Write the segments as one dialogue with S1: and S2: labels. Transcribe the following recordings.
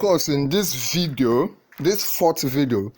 S1: course, in this video, this fourth video,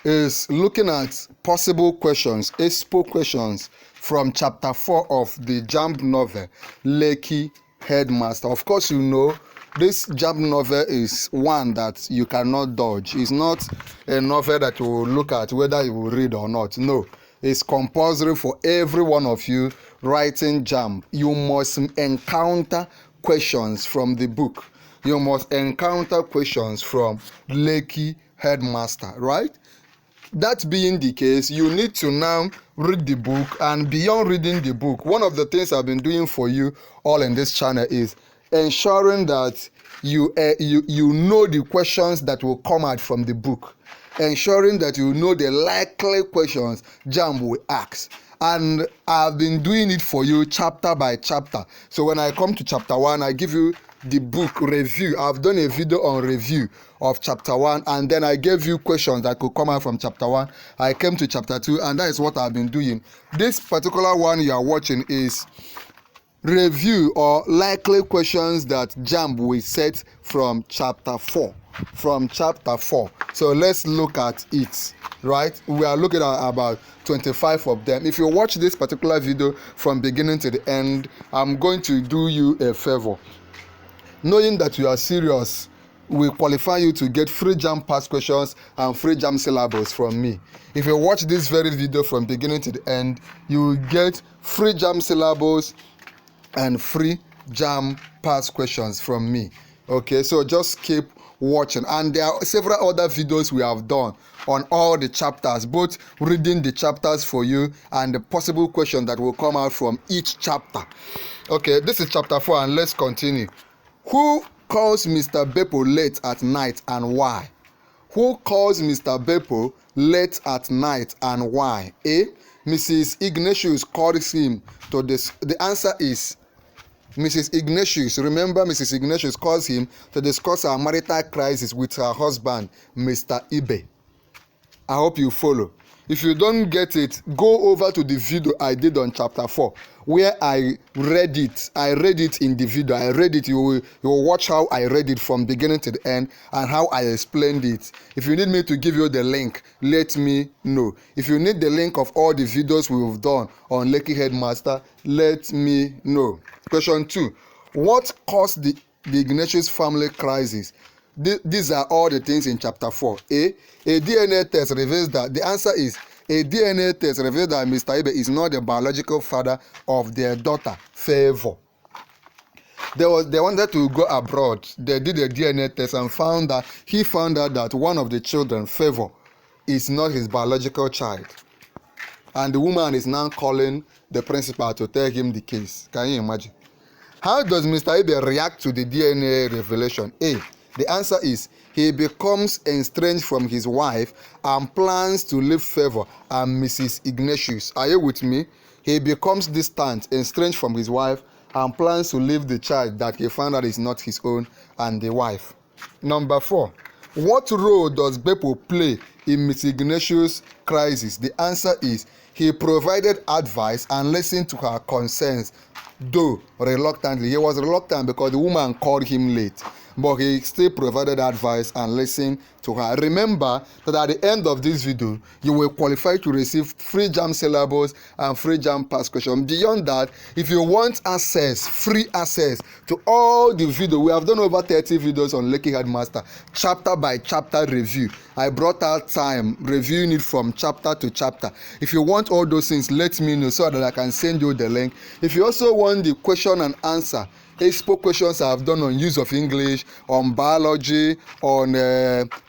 S1: is looking at possible questions, expo questions from chapter 4 of the JAMB novel, LEKKI Headmaster. Of course, you know, this JAMB novel is one that you cannot dodge. It's not a novel that you will look at whether you will read or not. No, it's compulsory for every one of you writing JAMB. You must encounter questions from the book. You must encounter questions from LEKKI Headmaster, right? That being the case, you need to now read the book, and beyond reading the book, one of the things I've been doing for you all in this channel is ensuring that you know the questions that will come out from the book, ensuring that you know the likely questions JAMB will ask. And I've been doing it for you chapter by chapter. So when I come to chapter 1, I give you the book review. I've done a video on review of chapter 1, and then I gave you questions that could come out from chapter 1. I came to chapter 2, and that is what I've been doing. This particular one you are watching is review or likely questions that JAMB will set from chapter 4. So let's look at it, right? We are looking at about 25 of them. If you watch this particular video from beginning to the end, I'm going to do you a favor. Knowing that you are serious will qualify you to get free JAMB past questions and free JAMB syllabus from me. If you watch this very video from beginning to the end, you will get free JAMB syllabus and free JAMB past questions from me. Okay, so just keep watching. And there are several other videos we have done on all the chapters, both reading the chapters for you and the possible question that will come out from each chapter. Okay, this is chapter 4, and let's continue. Who calls Mr. Beppo late at night and why? Who calls Mr. Beppo late at night and why? A. Mrs. Ignatius calls him to this. The answer is Mrs. Ignatius. Remember, Mrs. Ignatius calls him to discuss her marital crisis with her husband, Mr. Ibe. I hope you follow. If you don't get it, go over to the video I did on chapter 4, where I read it. I read it in the video. I read it. You will watch how I read it from beginning to the end and how I explained it. If you need me to give you the link, let me know. If you need the link of all the videos we've done on LEKKI Headmaster, let me know. Question 2. What caused the Ignatius family crisis? These are all the things in chapter 4. A DNA test reveals that the answer is a DNA test reveals that Mr. Ibe is not the biological father of their daughter, Favor. They wanted to go abroad. They did a DNA test and found out that one of the children, Favor, is not his biological child. And the woman is now calling the principal to tell him the case. Can you imagine? How does Mr. Ibe react to the DNA revelation? A. The answer is he becomes estranged from his wife and plans to leave Favor and Mrs. Ignatius. Are you with me? He becomes distant, estranged from his wife, and plans to leave the child that he found out is not his own and the wife. Number 4. What role does Beppo play in Mrs. Ignatius' crisis? The answer is he provided advice and listened to her concerns, though reluctantly. He was reluctant because the woman called him late, but he still provided advice and listened to her. Remember that at the end of this video, you will qualify to receive free JAMB syllabus and free JAMB past question. Beyond that, if you want access, free access to all the videos, we have done over 30 videos on LEKKI Headmaster, chapter by chapter review. I brought out time reviewing it from chapter to chapter. If you want all those things, let me know so that I can send you the link. If you also want the question and answer, expo questions I have done on use of English, on biology, on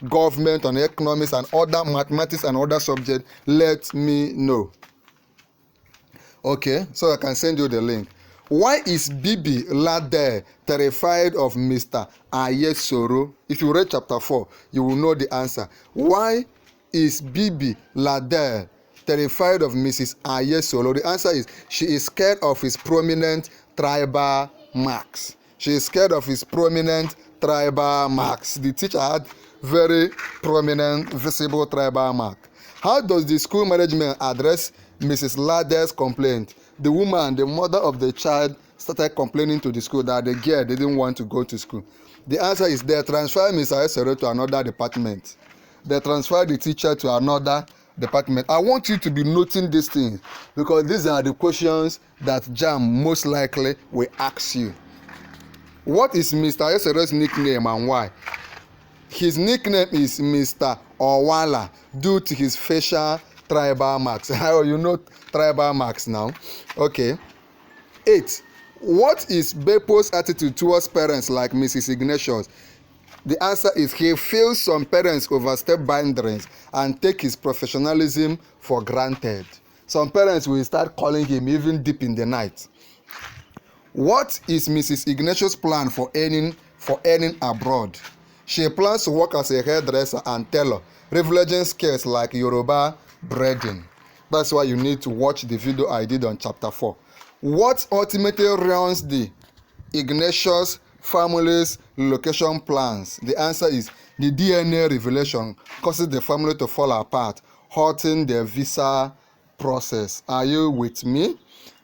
S1: government, on economics, and other mathematics and other subjects, let me know. Okay, so I can send you the link. Why is Bibi Lade terrified of Mr. Ayesoro? If you read chapter 4, you will know the answer. Why is Bibi Lade terrified of Mrs. Ayesoro? The answer is she is scared of his prominent tribal marks. She is scared of his prominent tribal marks. The teacher had very prominent, visible tribal mark. How does the school management address Mrs. Lade's complaint? The woman, the mother of the child, started complaining to the school that the girl didn't want to go to school. The answer is they transfer Mr. Esero to another department. They transfer the teacher to another department. I want you to be noting these things because these are the questions that JAMB most likely will ask you. What is Mr. Esero's nickname and why? His nickname is Mr. Owala due to his facial tribal marks. How you know tribal marks now? Okay. 8. What is Beppo's attitude towards parents like Mrs. Ignatius? The answer is he feels some parents overstep boundaries and take his professionalism for granted. Some parents will start calling him even deep in the night. What is Mrs. Ignatius' plan for earning abroad? She plans to work as a hairdresser and tailor, privileging skills like Yoruba braiding. That's why you need to watch the video I did on chapter 4. What ultimately runs the Ignatius family's relocation plans? The answer is the DNA revelation causes the family to fall apart, halting their visa process. Are you with me?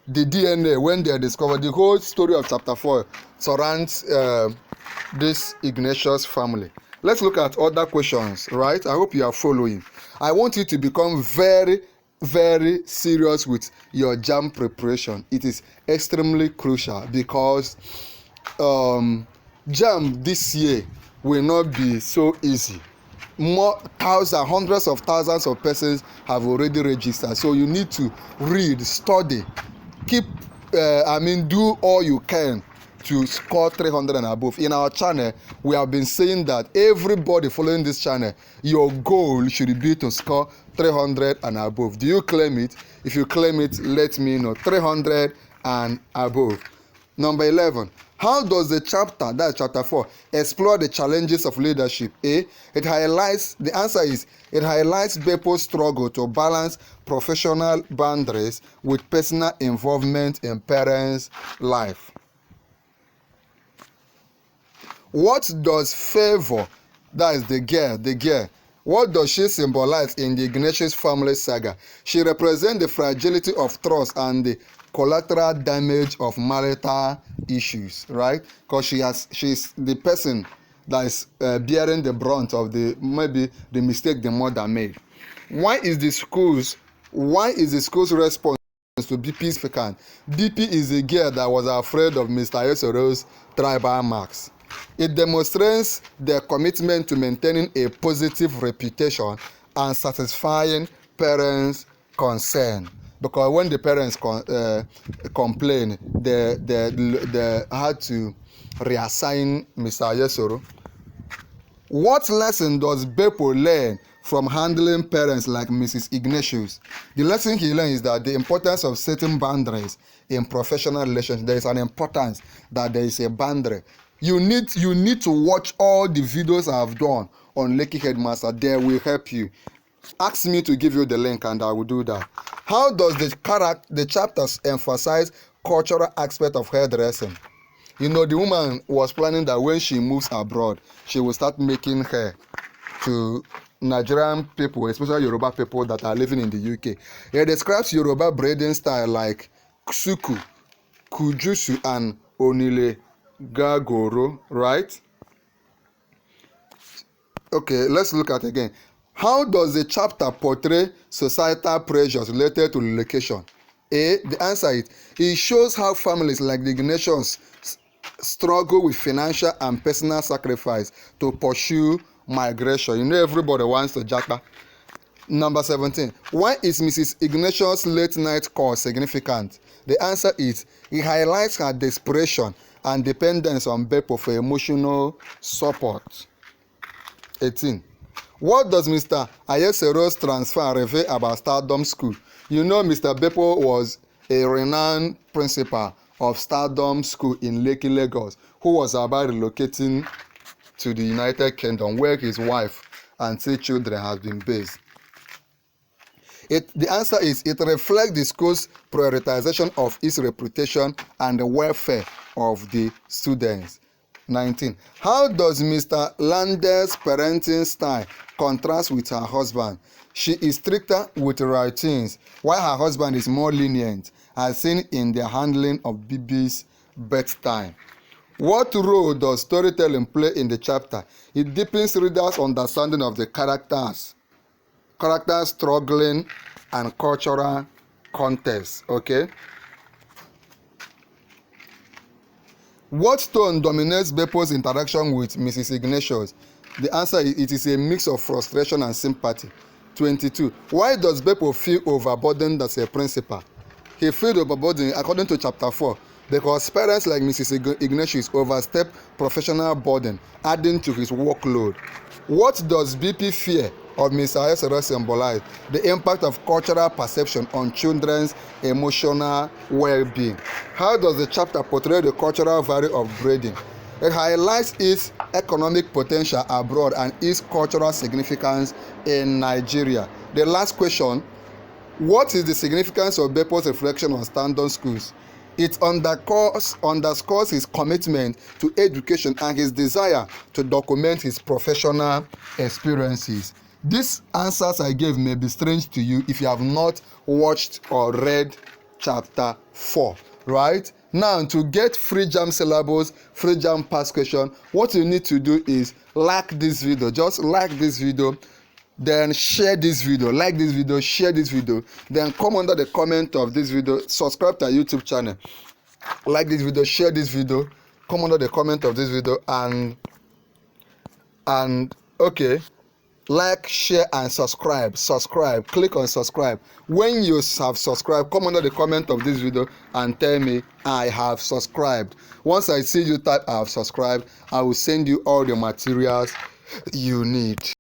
S1: The DNA, when they discovered, the whole story of chapter 4 surrounds this Ignatius family. Let's look at other questions, right? I hope you are following. I want you to become very, very serious with your JAMB preparation. It is extremely crucial because JAMB this year will not be so easy. Hundreds of thousands of persons have already registered, so you need to read, study, do all you can to score 300 and above. In our channel, we have been saying that everybody following this channel, your goal should be to score 300 and above. Do you claim it? If you claim it, let me know. 300 and above. Number 11. How does the chapter, that's chapter 4, explore the challenges of leadership? The answer is, it highlights Beppo's struggle to balance professional boundaries with personal involvement in parents' life. What does favor, that is the girl, what does she symbolize in the Ignatius family saga? She represents the fragility of trust and the collateral damage of marital issues, right? Because she's the person that is bearing the brunt of maybe the mistake the mother made. Why is the school's response to BP significant? BP is a girl that was afraid of Mr. Esero's tribal marks. It demonstrates their commitment to maintaining a positive reputation and satisfying parents' concern. Because when the parents complain, they had to reassign Mr. Esero. What lesson does Beppo learn from handling parents like Mrs. Ignatius? The lesson he learned is that the importance of setting boundaries in professional relations. There is an importance that there is a boundary. You need to watch all the videos I have done on LEKKI Headmaster. They will help you. Ask me to give you the link and I will do that. How does the chapters emphasize cultural aspect of hairdressing? You know, the woman was planning that when she moves abroad, she will start making hair to Nigerian people, especially Yoruba people that are living in the UK. It describes Yoruba braiding style like Ksuku, Kujusu, and Onile Gagoro, right? Okay, let's look at it again. How does the chapter portray societal pressures related to relocation? The answer is, it shows how families like the Ignatius struggle with financial and personal sacrifice to pursue migration. You know, everybody wants to japa. Number 17. Why is Mrs. Ignatius' late night call significant? The answer is, it highlights her desperation and dependence on Beppo for emotional support. 18. What does Mr. Esero's transfer reveal about Stardom School? You know, Mr. Beppo was a renowned principal of Stardom School in Lekki, Lagos, who was about relocating to the United Kingdom, where his wife and 3 children have been based. The answer is, it reflects the school's prioritization of its reputation and the welfare of the students. 19. How does Mr. Lande's parenting style contrast with her husband? She is stricter with routines, while her husband is more lenient, as seen in the handling of BB's bedtime. What role does storytelling play in the chapter? It deepens readers' understanding of the characters struggling, and cultural context. Okay. What tone dominates Beppo's interaction with Mrs. Ignatius? The answer is it is a mix of frustration and sympathy. 22. Why does Beppo feel overburdened as a principal? He feels overburdened according to chapter 4 because parents like Mrs. Ignatius overstep professional burden, adding to his workload. What does BP fear of Mr. S symbolize? The impact of cultural perception on children's emotional well-being. How does the chapter portray the cultural value of breeding? It highlights its economic potential abroad and its cultural significance in Nigeria. The last question: what is the significance of Beppo's reflection on standard schools? It underscores his commitment to education and his desire to document his professional experiences. These answers I gave may be strange to you if you have not watched or read chapter 4, right? Now, to get free JAMB syllabus, free JAMB past question, what you need to do is like this video. Just like this video, then share this video, like this video, share this video, then come under the comment of this video, subscribe to our YouTube channel, like this video, share this video, come under the comment of this video, and okay, like, share, and subscribe. Click on subscribe. When you have subscribed, come under the comment of this video and tell me I have subscribed. Once I see you type I have subscribed, I will send you all the materials you need.